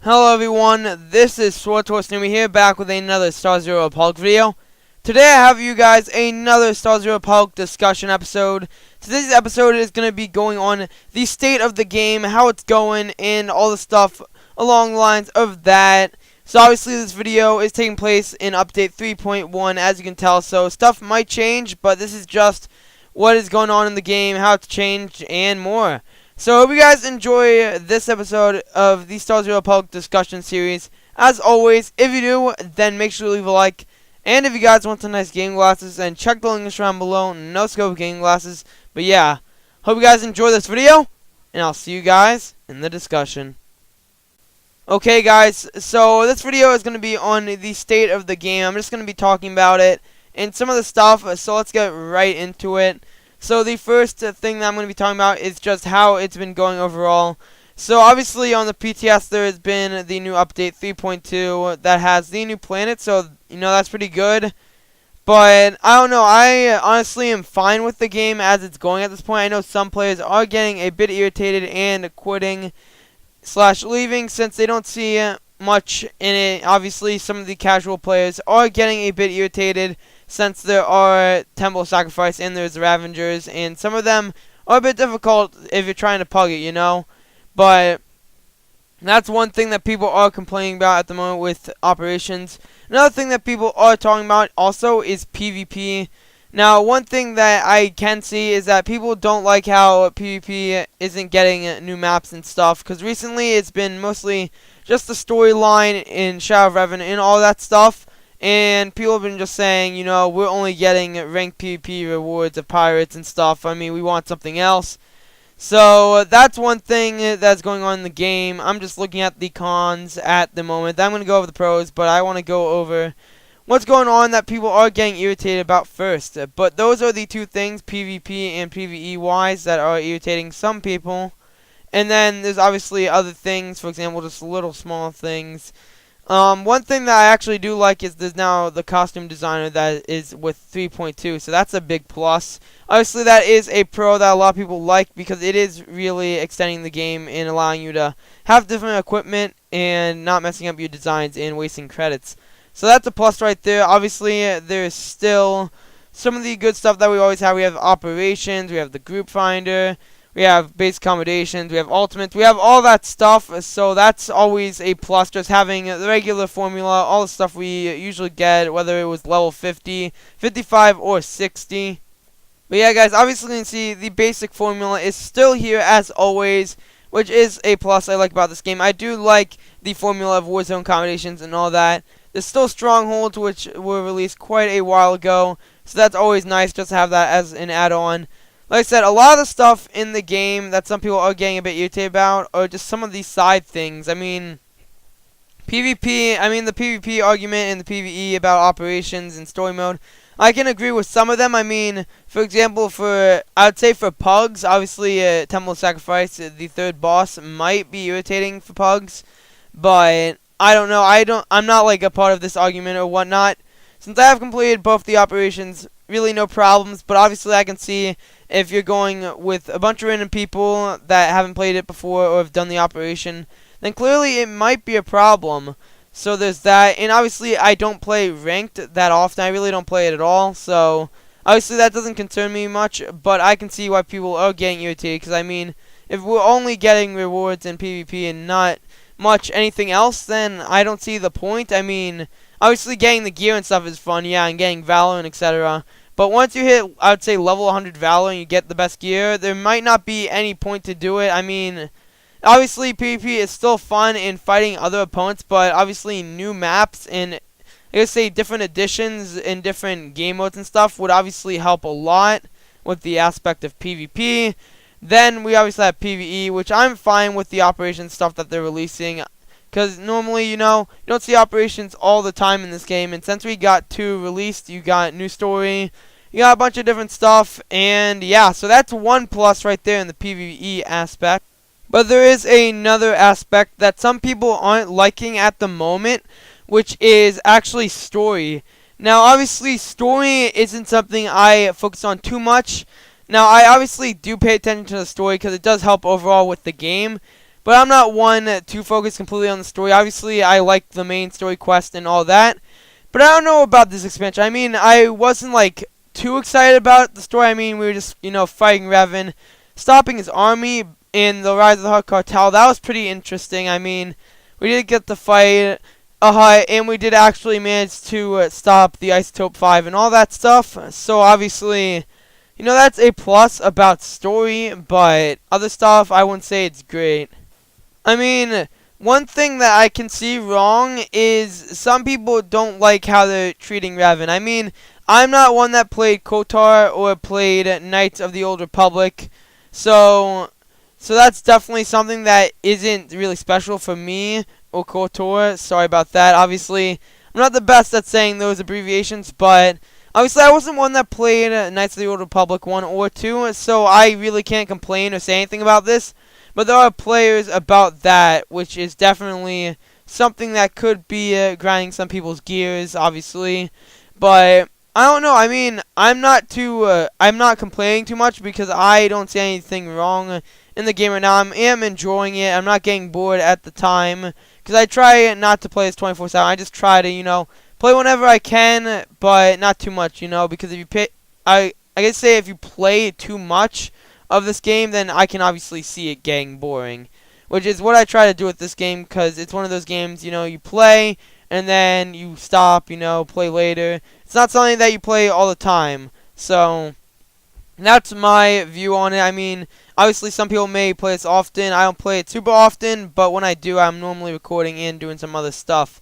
Hello everyone, this is Supersnoopy here, back with another SWTOR Republic video. Today I have you guys another SWTOR Republic discussion episode. Today's episode is going to be going on the state of the game, how it's going, and all the stuff along the lines of that. So obviously this video is taking place in update 3.1, as you can tell, so stuff might change, but this is just what is going on in the game, how it's changed, and more. So I hope you guys enjoy this episode of the SWTOR Republic discussion series. As always, if you do, then make sure to leave a like. And if you guys want some nice game glasses, then check the links around below. No scope game glasses. But yeah, hope you guys enjoy this video, and I'll see you guys in the discussion. Okay guys, so this video is going to be on the state of the game. I'm just going to be talking about it and some of the stuff, so let's get right into it. So the first thing that I'm going to be talking about is just how it's been going overall. So obviously on the PTS there has been the new update 3.2 that has the new planet, so you know that's pretty good. But I don't know, I honestly am fine with the game as it's going at this point. I know some players are getting a bit irritated and quitting / leaving since they don't see much in it. Obviously some of the casual players are getting a bit irritated since there are Temple Sacrifice and there's Ravengers, and some of them are a bit difficult if you're trying to pug it, you know. But that's one thing that people are complaining about at the moment with operations. Another thing that people are talking about also is PvP. Now, one thing that I can see is that people don't like how PvP isn't getting new maps and stuff, because recently it's been mostly just the storyline in Shadow of Revan and all that stuff. And people have been just saying, you know, we're only getting ranked PvP rewards of pirates and stuff. I mean, we want something else. So that's one thing that's going on in the game. I'm just looking at the cons at the moment. I'm going to go over the pros, but I want to go over what's going on that people are getting irritated about first. But those are the two things, PvP and PvE-wise, that are irritating some people. And then there's obviously other things, for example, just little small things. One thing that I actually do like is there's now the costume designer that is with 3.2, so that's a big plus. Obviously that is a pro that a lot of people like because it is really extending the game and allowing you to have different equipment and not messing up your designs and wasting credits. So that's a plus right there. Obviously there's still some of the good stuff that we always have. We have operations, we have the group finder, we have base accommodations, we have ultimates, we have all that stuff, so that's always a plus, just having the regular formula, all the stuff we usually get, whether it was level 50, 55, or 60. But yeah guys, obviously you can see the basic formula is still here as always, which is a plus I like about this game. I do like the formula of Warzone accommodations and all that. There's still strongholds, which were released quite a while ago, so that's always nice just to have that as an add-on. Like I said, a lot of the stuff in the game that some people are getting a bit irritated about are just some of these side things. I mean, the PvP argument and the PvE about operations and story mode, I can agree with some of them. I mean, for example, I would say for pugs, obviously Temple of Sacrifice, the third boss, might be irritating for pugs, but I don't know. I'm not like a part of this argument or whatnot. Since I have completed both the operations, really no problems, but obviously I can see if you're going with a bunch of random people that haven't played it before or have done the operation, then clearly it might be a problem. So there's that, and obviously I don't play ranked that often. I really don't play it at all, so obviously that doesn't concern me much, but I can see why people are getting irritated, because I mean, if we're only getting rewards in PvP and not much anything else, then I don't see the point. I mean, obviously getting the gear and stuff is fun, yeah, and getting Valor and etc., but once you hit, I would say, level 100 Valor and you get the best gear, there might not be any point to do it. I mean, obviously PvP is still fun in fighting other opponents, but obviously new maps and, I guess, say, different additions in different game modes and stuff would obviously help a lot with the aspect of PvP. Then we obviously have PvE, which I'm fine with the operation stuff that they're releasing, because normally, you know, you don't see operations all the time in this game, and since we got 2 released, you got new story, you got a bunch of different stuff, and yeah, so that's one plus right there in the PvE aspect. But there is another aspect that some people aren't liking at the moment, which is actually story. Now, obviously, story isn't something I focus on too much. Now, I obviously do pay attention to the story because it does help overall with the game. But I'm not one to focus completely on the story. Obviously, I like the main story quest and all that. But I don't know about this expansion. I mean, I wasn't like too excited about the story. I mean, we were just, fighting Revan, stopping his army in the Rise of the Hutt Cartel. That was pretty interesting. I mean, we did get to fight a Hutt, and we did actually manage to stop the Isotope 5 and all that stuff. So obviously, that's a plus about story, but other stuff, I wouldn't say it's great. I mean, one thing that I can see wrong is some people don't like how they're treating Revan. I mean, I'm not one that played KOTOR or played Knights of the Old Republic, so that's definitely something that isn't really special for me or KOTOR. Sorry about that. Obviously, I'm not the best at saying those abbreviations, but obviously I wasn't one that played Knights of the Old Republic 1 or 2, so I really can't complain or say anything about this. But there are players about that, which is definitely something that could be grinding some people's gears, obviously. But I don't know. I mean, I'm not complaining too much because I don't see anything wrong in the game right now. I am enjoying it. I'm not getting bored at the time because I try not to play this 24/7. I just try to, play whenever I can, but not too much, because if you I guess say if you play too much of this game, then I can obviously see it getting boring, which is what I try to do with this game, because it's one of those games, you play and then you stop, play later. It's not something that you play all the time, so that's my view on it. I mean, obviously some people may play this often. I don't play it super often, but when I do, I'm normally recording and doing some other stuff.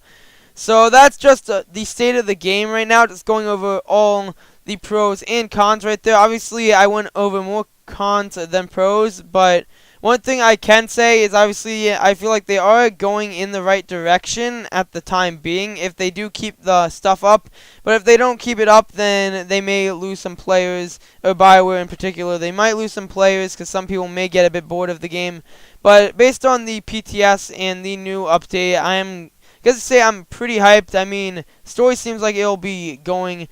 So that's just the state of the game right now, just going over all the pros and cons right there. Obviously, I went over more cons than pros, but one thing I can say is obviously I feel like they are going in the right direction at the time being if they do keep the stuff up. But if they don't keep it up, then they may lose some players, or BioWare in particular. They might lose some players because some people may get a bit bored of the game. But based on the PTS and the new update, I'm going to say I'm pretty hyped. I mean, story seems like it'll be going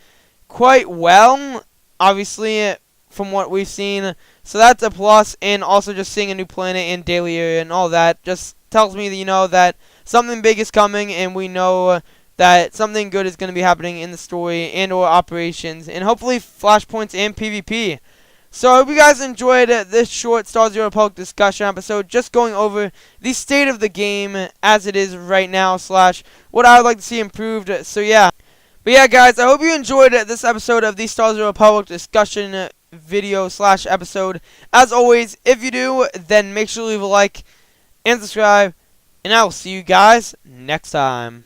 quite well, obviously, from what we've seen. So that's a plus, and also just seeing a new planet and daily area and all that just tells me that, that something big is coming, and we know that something good is going to be happening in the story and or operations, and hopefully flashpoints and PvP. So I hope you guys enjoyed this short Star Zero Republic discussion episode, just going over the state of the game as it is right now, / what I would like to see improved. So yeah. But yeah, guys, I hope you enjoyed this episode of the Star Zero Republic discussion video / episode. As always, if you do, then make sure to leave a like and subscribe, and I will see you guys next time.